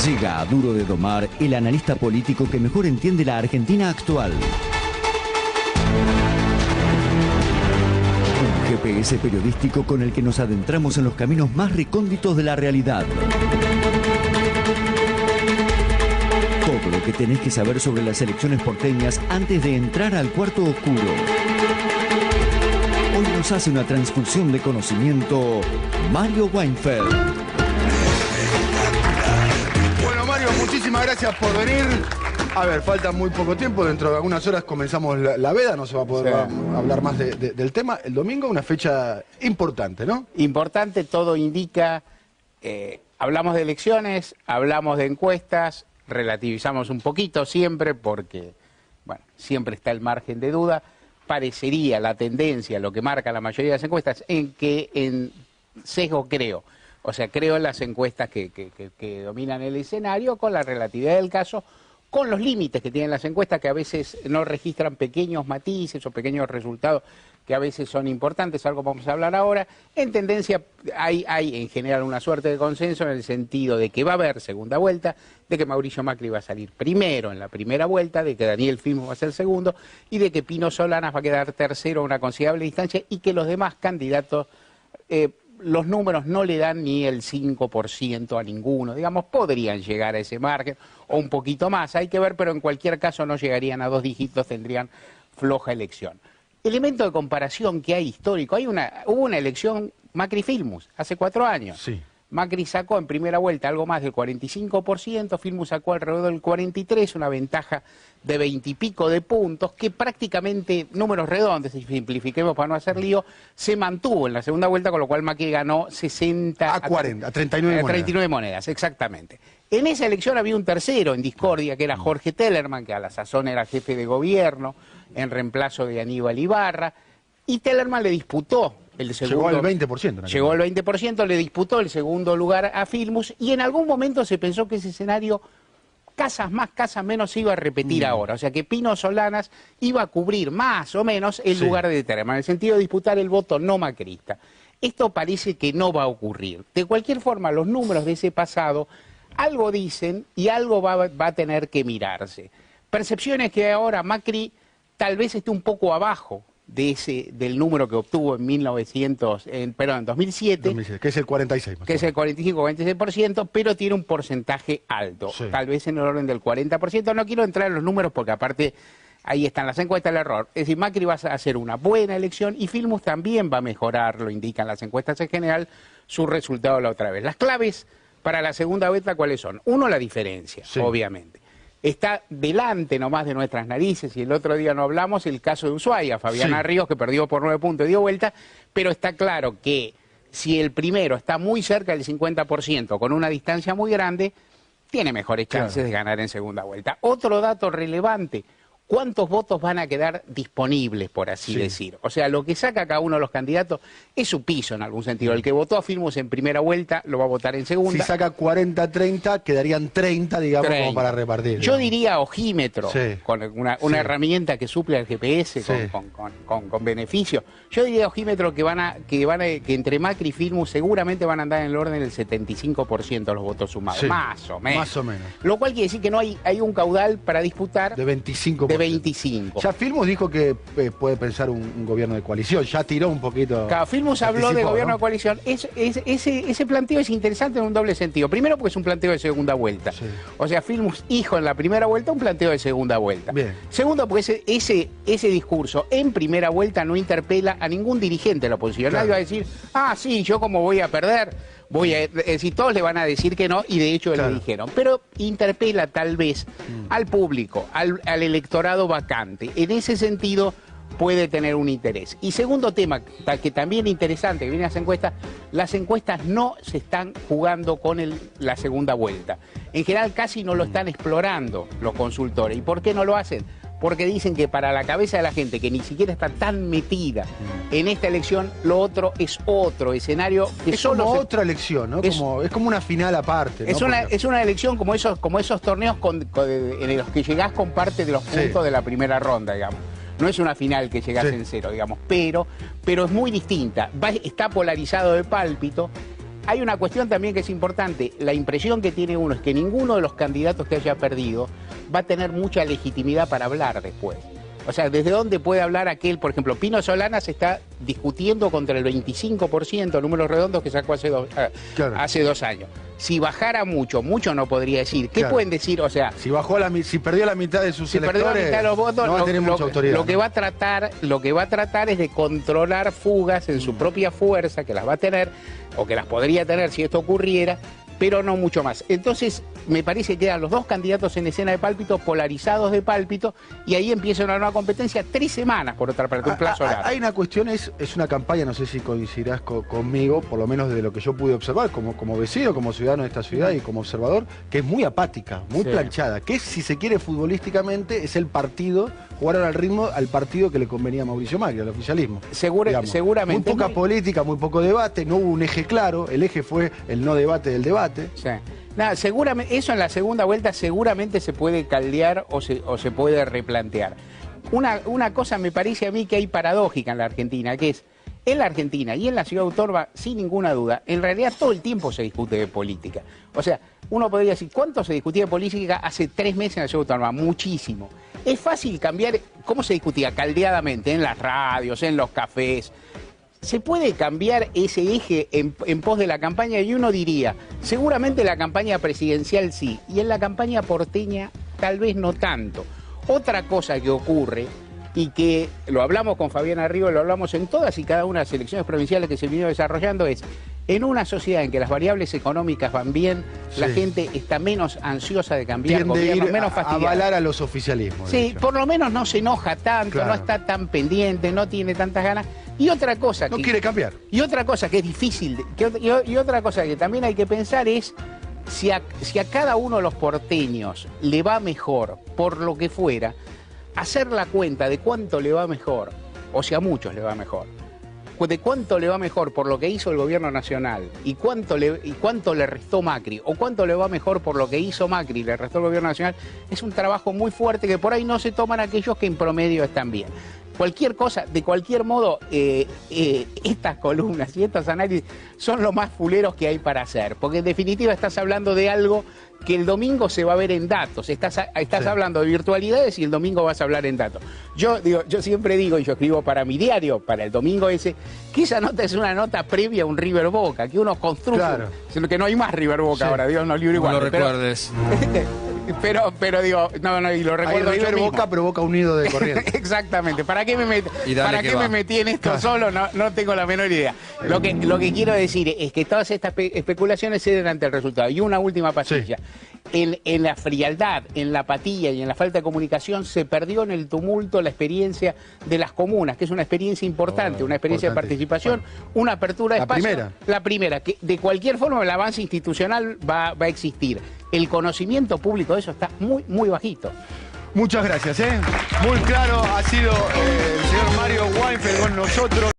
Llega a Duro de Domar el analista político que mejor entiende la Argentina actual. Un GPS periodístico con el que nos adentramos en los caminos más recónditos de la realidad. Todo lo que tenés que saber sobre las elecciones porteñas antes de entrar al cuarto oscuro. Hoy nos hace una transfusión de conocimiento Mario Weinfeld. Bueno, Mario, muchísimas gracias por venir. A ver, falta muy poco tiempo, dentro de algunas horas comenzamos la veda, no se va a poder hablar más del tema. El domingo una fecha importante, ¿no? Importante, todo indica, hablamos de elecciones, hablamos de encuestas, relativizamos un poquito siempre porque, bueno, siempre está el margen de duda. Parecería la tendencia, lo que marca la mayoría de las encuestas, en sesgo creo. O sea, creo en las encuestas que dominan el escenario con la relatividad del caso, con los límites que tienen las encuestas, que a veces no registran pequeños matices o pequeños resultados que a veces son importantes, algo vamos a hablar ahora. En tendencia hay en general una suerte de consenso en el sentido de que va a haber segunda vuelta, de que Mauricio Macri va a salir primero en la primera vuelta, de que Daniel Filmus va a ser segundo y de que Pino Solanas va a quedar tercero a una considerable distancia y que los demás candidatos, los números no le dan ni el 5% a ninguno, digamos, podrían llegar a ese margen o un poquito más, hay que ver, pero en cualquier caso no llegarían a 2 dígitos, tendrían floja elección. Elemento de comparación que hay histórico, hubo una elección Macri-Filmus hace 4 años. Sí. Macri sacó en primera vuelta algo más del 45%, Filmus sacó alrededor del 43%, una ventaja de 20 y pico de puntos, que prácticamente, números redondos, si simplifiquemos para no hacer lío, se mantuvo en la segunda vuelta, con lo cual Macri ganó 60 a 40, a 39 monedas. 39 monedas, exactamente. En esa elección había un tercero en discordia, que era Jorge Tellerman, que a la sazón era jefe de gobierno, en reemplazo de Aníbal Ibarra, y Tellerman le disputó el segundo. Llegó al 20%. Llegó al 20%, le disputó el segundo lugar a Filmus, y en algún momento se pensó que ese escenario, casas más, casas menos, se iba a repetir ahora. O sea que Pino Solanas iba a cubrir más o menos el lugar de Tellerman, en el sentido de disputar el voto no macrista. Esto parece que no va a ocurrir. De cualquier forma, los números de ese pasado algo dicen y algo va a tener que mirarse. Percepciones que ahora Macri tal vez esté un poco abajo del número que obtuvo en 2007. Que es el 46%. Que es el 45-46%, pero tiene un porcentaje alto, tal vez en el orden del 40%. No quiero entrar en los números porque aparte ahí están las encuestas del error. Es decir, Macri va a hacer una buena elección y Filmus también va a mejorar, lo indican las encuestas en general, su resultado la otra vez. Las claves para la segunda vuelta, ¿cuáles son? Uno, la diferencia, obviamente. Está delante nomás de nuestras narices, y el otro día no hablamos, el caso de Ushuaia, Fabiana Ríos, que perdió por 9 puntos y dio vuelta, pero está claro que si el primero está muy cerca del 50%, con una distancia muy grande, tiene mejores chances de ganar en segunda vuelta. Otro dato relevante, ¿cuántos votos van a quedar disponibles, por así decir? O sea, lo que saca cada uno de los candidatos es su piso en algún sentido. El que votó a Filmus en primera vuelta lo va a votar en segunda. Si saca 40-30, quedarían 30, digamos, como para repartir. Yo diría ojímetro, con una herramienta que suple al GPS con beneficio. Yo diría ojímetro que entre Macri y Filmus seguramente van a andar en el orden del 75% los votos sumados, más o menos. Más o menos. Lo cual quiere decir que no hay un caudal para disputar de 25%. 25. Ya Filmus dijo que puede pensar un gobierno de coalición, ya tiró un poquito. Claro, Filmus habló de gobierno de coalición. Ese planteo es interesante en un doble sentido. Primero porque es un planteo de segunda vuelta. O sea, Filmus hizo en la primera vuelta un planteo de segunda vuelta. Segundo porque ese discurso en primera vuelta no interpela a ningún dirigente de la oposición. Nadie va a decir, sí, yo como voy a perder, es decir, todos le van a decir que no, y de hecho le dijeron. Pero interpela tal vez al público, al electorado vacante. En ese sentido puede tener un interés. Y segundo tema, que también es interesante, que viene las encuestas no se están jugando con la segunda vuelta. En general casi no lo están explorando los consultores. ¿Y por qué no lo hacen? Porque dicen que para la cabeza de la gente que ni siquiera está tan metida en esta elección, lo otro es otro escenario. Que es como otra elección, ¿no? Es como una final aparte, ¿no? Es una elección como esos torneos en los que llegás con parte de los puntos de la primera ronda, digamos. No es una final que llegás en cero, digamos, pero es muy distinta. Está polarizado de pálpito. hay una cuestión también que es importante. La impresión que tiene uno es que ninguno de los candidatos que haya perdido va a tener mucha legitimidad para hablar después. O sea, ¿desde dónde puede hablar aquel? Por ejemplo, Pino Solanas está discutiendo contra el 25%, números redondos que sacó hace 2 años. Si bajara mucho no podría decir. ¿Qué pueden decir? O sea, si perdió la mitad de sus electores, perdió la mitad de los votos, no va a tener mucha autoridad. Lo que va a tratar es de controlar fugas en su propia fuerza, que las va a tener, o que las podría tener si esto ocurriera, pero no mucho más. Entonces, me parece que quedan los dos candidatos en escena de Pálpito, polarizados de Pálpito, y ahí empieza una nueva competencia, 3 semanas, por otra parte, un plazo largo. Hay una cuestión, es una campaña, no sé si coincidirás conmigo, por lo menos de lo que yo pude observar, como vecino, como ciudadano de esta ciudad y como observador, que es muy apática, muy planchada, que si se quiere futbolísticamente, es el partido, jugaron al ritmo al partido que le convenía a Mauricio Macri, al oficialismo. Seguramente. Muy poca política, muy poco debate, no hubo un eje claro, el eje fue el no debate del debate. Sí. Nada, seguramente, eso en la segunda vuelta seguramente se puede caldear o se puede replantear. Una cosa me parece a mí que hay paradójica en la Argentina, que es, en la Argentina y en la ciudad autónoma, sin ninguna duda, en realidad todo el tiempo se discute de política. O sea, uno podría decir, ¿cuánto se discutía de política hace 3 meses en la ciudad autónoma? Muchísimo. Es fácil cambiar, ¿cómo se discutía? Caldeadamente, en las radios, en los cafés. Se puede cambiar ese eje en pos de la campaña y uno diría, seguramente la campaña presidencial sí, y en la campaña porteña tal vez no tanto. Otra cosa que ocurre, y que lo hablamos con Fabián Arrigo, lo hablamos en todas y cada una de las elecciones provinciales que se vino desarrollando, es, en una sociedad en que las variables económicas van bien, la gente está menos ansiosa de cambiar gobierno, menos fastidiada. Avalar a los oficialismos. Sí, por lo menos no se enoja tanto, no está tan pendiente, no tiene tantas ganas. Y otra cosa no quiere cambiar. Y otra cosa que es difícil, y otra cosa que también hay que pensar es si a cada uno de los porteños le va mejor, por lo que fuera, hacer la cuenta de cuánto le va mejor, o si a muchos le va mejor, de cuánto le va mejor por lo que hizo el gobierno nacional y cuánto le restó Macri, o cuánto le va mejor por lo que hizo Macri y le restó el gobierno nacional, es un trabajo muy fuerte que por ahí no se toman aquellos que en promedio están bien. Cualquier cosa, de cualquier modo, estas columnas y estos análisis son lo más fuleros que hay para hacer, porque en definitiva estás hablando de algo que el domingo se va a ver en datos. Estás hablando de virtualidades y el domingo vas a hablar en datos. Yo siempre digo, y yo escribo para mi diario, para el domingo ese, que esa nota es una nota previa a un River Boca, que uno construye, que no hay más River Boca ahora, Dios nos libre igual. No lo recuerdes. Pero digo, no, y lo recuerdo. River Boca provoca un nido de corriente. Exactamente. ¿Para qué me metí en esto solo? No tengo la menor idea. Lo que quiero decir es que todas estas especulaciones ceden ante el resultado. Y una última pasilla. En la frialdad, en la apatía y en la falta de comunicación se perdió en el tumulto la experiencia de las comunas, que es una experiencia importante, una experiencia de participación, una apertura de espacio. La primera, que de cualquier forma el avance institucional va a existir. El conocimiento público de eso está muy, muy bajito. Muchas gracias, muy claro ha sido el señor Mario Weinfeld con nosotros.